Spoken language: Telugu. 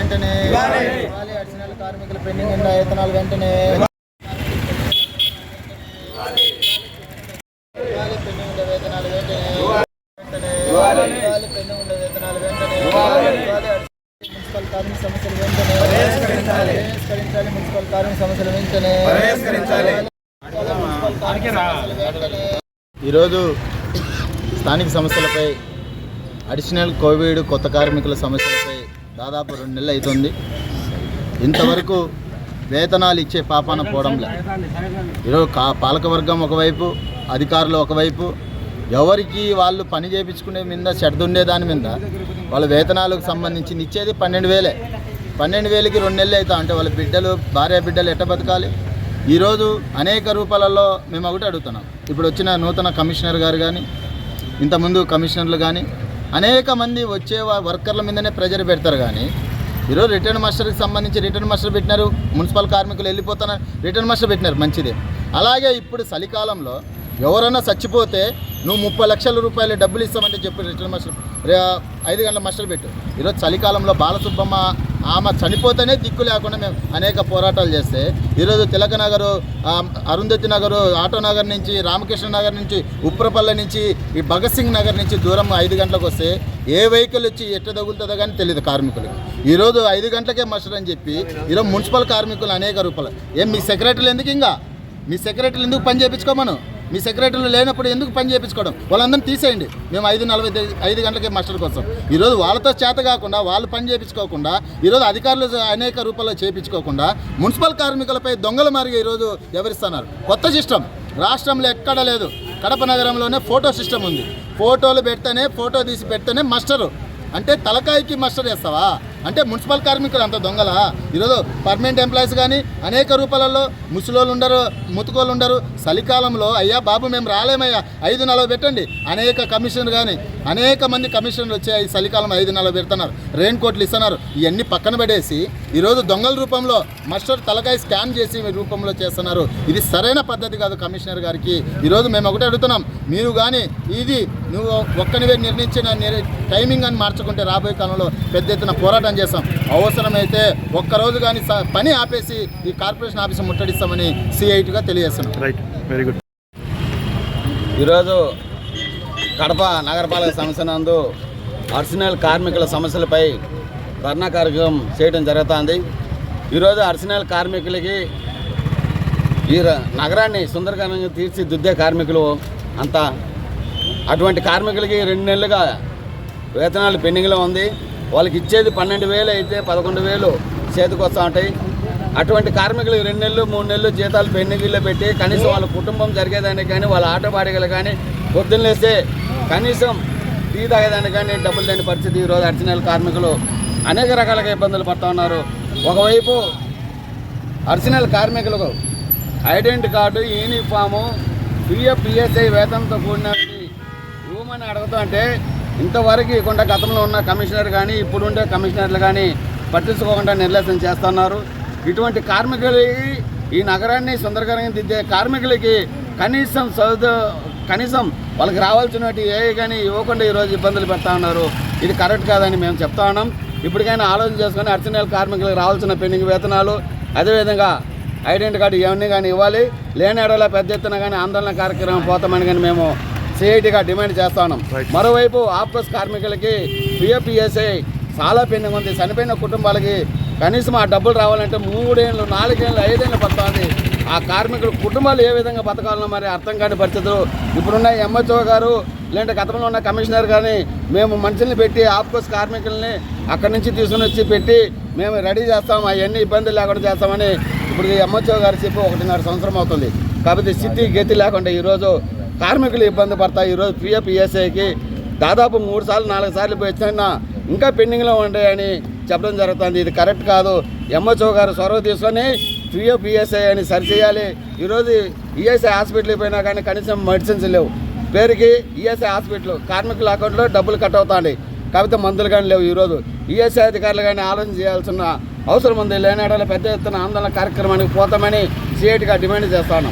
వెంటనే అడిషనల్ కార్మికుల పెండింగ్ ఉన్న వేతనాలు వెంటనే పెండింగ్ ఉన్న వేతనాలు వెంటనే పెండింగ్ ఉన్న వేతనాలు వెంటనే మున్సిపల్ కార్మిక సమస్యలు వెంటనే పరిష్కరించాలి. మున్సిపల్ కార్మిక సమస్యలు వెంటనే ఈరోజు స్థానిక సమస్యలపై అడిషనల్ కోవిడ్ కొత్త కార్మికుల సమస్యలపై దాదాపు 2 నెలలు అవుతుంది. ఇంతవరకు వేతనాలు ఇచ్చే పాపాన పోవడంలే. ఈరోజు పాలకవర్గం ఒకవైపు, అధికారులు ఒకవైపు, ఎవరికి వాళ్ళు పని చేయించుకునే మీద చెడ్డుండే దాని మీద వాళ్ళ వేతనాలకు సంబంధించి ఇచ్చేది 12,000. 12,000కి 2 నెలలు అవుతా అంటే వాళ్ళ బిడ్డలు, భార్య బిడ్డలు ఎట్ట బతకాలి? ఈరోజు అనేక రూపాలలో మేము ఒకటి అడుగుతున్నాం. ఇప్పుడు వచ్చిన నూతన కమిషనర్ గారు కానీ, ఇంతకుముందు కమిషనర్లు కానీ అనేక మంది వచ్చే వర్కర్ల మీదనే ప్రెజర్ పెడతారు. కానీ ఈరోజు రిటర్న్ మాస్టర్కి సంబంధించి రిటర్న్ మాస్టర్ పెట్టినారు, మున్సిపల్ కార్మికులు వెళ్ళిపోతున్నారు, రిటర్న్ మాస్టర్ పెట్టినారు, మంచిదే. అలాగే ఇప్పుడు చలికాలంలో ఎవరైనా చచ్చిపోతే నువ్వు 30 లక్షల రూపాయలు డబ్బులు ఇస్తామంటే చెప్పు, రిటర్న్ మాస్టర్ 5 గంటల మాస్టర్ పెట్టు. ఈరోజు చలికాలంలో బాలసుబ్బమ్మ ఆమె చనిపోతేనే దిక్కు లేకుండా మేము అనేక పోరాటాలు చేస్తే ఈరోజు తిలక నగరు, అరుంధతి నగరు, ఆటో నగర్ నుంచి, రామకృష్ణ నగర్ నుంచి, ఉప్రపల్లె నుంచి, ఈ భగత్ సింగ్ నగర్ నుంచి దూరం 5 గంటలకు వస్తే ఏ వెహికల్ వచ్చి ఎట్ట తగులుతుందో కానీ తెలియదు కార్మికులకు. ఈరోజు 5 గంటలకే మాస్టర్ అని చెప్పి ఈరోజు మున్సిపల్ కార్మికులు అనేక రూపాయలు. మీ సెక్రటరీలు ఎందుకు, ఇంకా మీ సెక్రటరీలు ఎందుకు పని చేయించుకోమను? మీ సెక్రటరీలు లేనప్పుడు ఎందుకు పని చేయించుకోవడం? వాళ్ళందరినీ తీసేయండి. మేము 5:45 గంటలకే మాస్టర్ కోసం. ఈరోజు వాళ్ళతో చేత కాకుండా, వాళ్ళు పని చేయించుకోకుండా, ఈరోజు అధికారులు అనేక రూపాయలు చేయించుకోకుండా మున్సిపల్ కార్మికులపై దొంగల మారిగా ఈరోజు ఎవరిస్తున్నారు. కొత్త సిస్టమ్ రాష్ట్రంలో ఎక్కడ లేదు. కడప నగరంలోనే ఫోటో సిస్టమ్ ఉంది. ఫోటోలు పెడితేనే, ఫోటో తీసి పెడితేనే మాస్టరు. అంటే తలకాయకి మాస్టర్ చేస్తావా? అంటే మున్సిపల్ కార్మికులు అంత దొంగలా? ఈరోజు పర్మనెంట్ ఎంప్లాయీస్ కానీ అనేక రూపాయలలో ముసలోళ్ళు ఉండరు, ముతుకోళ్ళు ఉండరు. చలికాలంలో అయ్యా బాబు మేము రాలేమయ్యా 5:40 పెట్టండి. అనేక కమిషనర్ కానీ అనేక మంది కమిషనర్లు వచ్చి ఈ చలికాలం 5:40 పెడుతున్నారు, రెయిన్ కోట్లు ఇస్తున్నారు. ఇవన్నీ పక్కన పడేసి ఈరోజు దొంగల రూపంలో మాస్టర్ తలకాయ స్కామ్ చేసి రూపంలో చేస్తున్నారు. ఇది సరైన పద్ధతి కాదు కమిషనర్ గారికి. ఈరోజు మేము ఒకటే అడుగుతున్నాం, మీరు కానీ ఇది నువ్వు ఒక్కనివే నిర్ణయించిన టైమింగ్ అని మార్చుకుంటే రాబోయే కాలంలో పెద్ద ఎత్తున పోరాటం చేస్తాం. అవసరమైతే ఒక్కరోజు కానీ పని ఆపేసి ఈ కార్పొరేషన్ ఆఫీసు ముట్టడిస్తామని CITగా తెలియజేస్తున్నాం. Right, very good. ఈరోజు కడప నగరపాలక సంస్థ నందు అడిషనల్ కార్మికుల సమస్యలపై ధర్నా కార్యక్రమం చేయడం జరుగుతుంది. ఈరోజు అడిషనల్ కార్మికులకి ఈ నగరాన్ని సుందరకరంగా తీర్చిదిద్దే కార్మికులు అంతా. అటువంటి కార్మికులకి 2 నెలలుగా వేతనాలు పెండింగ్లో ఉంది. వాళ్ళకి ఇచ్చేది 12,000 అయితే 11,000 చేతికి వస్తూ ఉంటాయి. అటువంటి కార్మికులు 2 నెలలు 3 నెలలు జీతాలు పెండింగ్లో పెట్టి కనీసం వాళ్ళ కుటుంబం జరిగేదానికి కానీ, వాళ్ళ ఆటో బాడిగలు కానీ, పొద్దున్నేస్తే కనీసం టీ తాగేదానికి కానీ డబ్బులు లేని పరిస్థితి. ఈరోజు అడిషనల్ కార్మికులు అనేక రకాలుగా ఇబ్బందులు పడుతూ ఉన్నారు. ఒకవైపు అడిషనల్ కార్మికులకు identity card, uniform, PF PSI వేతనంతో కూడిన రూమ్ అని అడుగుతూ అంటే ఇంతవరకు ఇకుండా గతంలో ఉన్న కమిషనర్ కానీ, ఇప్పుడుండే కమిషనర్లు కానీ పట్టించుకోకుండా నిర్లక్ష్యం చేస్తున్నారు. ఇటువంటి కార్మికులకి, ఈ నగరాన్ని సుందరకరంగా దిద్దే కార్మికులకి కనీసం వాళ్ళకి రావాల్సినవి ఏ కానీ ఇవ్వకుండా ఈరోజు ఇబ్బందులు పెడతా ఉన్నారు. ఇది కరెక్ట్ కాదని మేము చెప్తా ఉన్నాం. ఇప్పటికైనా ఆలోచన చేసుకొని అడిషనల్ కార్మికులకు రావాల్సిన పెండింగ్ వేతనాలు, అదేవిధంగా ఐడెంటిటీ కార్డు ఇవన్నీ కానీ ఇవ్వాలి. లేని ఎడల పెద్ద ఎత్తున కానీ ఆందోళన కార్యక్రమం పోతామని కానీ మేము CITగా డిమాండ్ చేస్తా ఉన్నాం. మరోవైపు ఆఫ్కోర్స్ కార్మికులకి PF PSI చాలా పెండింగ్ ఉంది. చనిపోయిన కుటుంబాలకి కనీసం ఆ డబ్బులు రావాలంటే 3 ఏళ్ళు, 4 ఏళ్ళు, 5 ఏళ్ళు పడుతుంది. ఆ కార్మికుల కుటుంబాలు ఏ విధంగా బతకాలనో మరి అర్థం కాని పరిస్థితులు. ఇప్పుడున్న MHO గారు లేదంటే గతంలో ఉన్న కమిషనర్ కానీ మేము మనుషుల్ని పెట్టి ఆఫ్కోర్స్ కార్మికుల్ని అక్కడి నుంచి తీసుకుని వచ్చి పెట్టి మేము రెడీ చేస్తాం, అవన్నీ ఇబ్బందులు లేకుండా చేస్తామని ఇప్పుడు MHO గారు చెప్పి 1.5 సంవత్సరం అవుతుంది. కాబట్టి స్థితి గతి లేకుండా ఈరోజు కార్మికులు ఇబ్బంది పడతాయి. ఈరోజు PF PSIకి దాదాపు 3 సార్లు 4 సార్లు వచ్చినా ఇంకా పెండింగ్లో ఉంటాయని చెప్పడం జరుగుతుంది. ఇది కరెక్ట్ కాదు. MHO గారు చొరవ తీసుకొని PF PSI అని సరిచేయాలి. ఈరోజు ESI హాస్పిటల్కి పోయినా కానీ కనీసం మెడిసిన్స్ లేవు. పేరుకి ESI హాస్పిటల్ కార్మికుల అకౌంట్లో డబ్బులు కట్ అవుతాయి, కాకపోతే మందులు కానీ లేవు. ఈరోజు ESI అధికారులు కానీ ఆలోచన చేయాల్సిన అవసరం ఉంది. లేని పెద్ద ఎత్తున ఆందోళన కార్యక్రమానికి పోతామని CITగా డిమాండ్ చేస్తాను.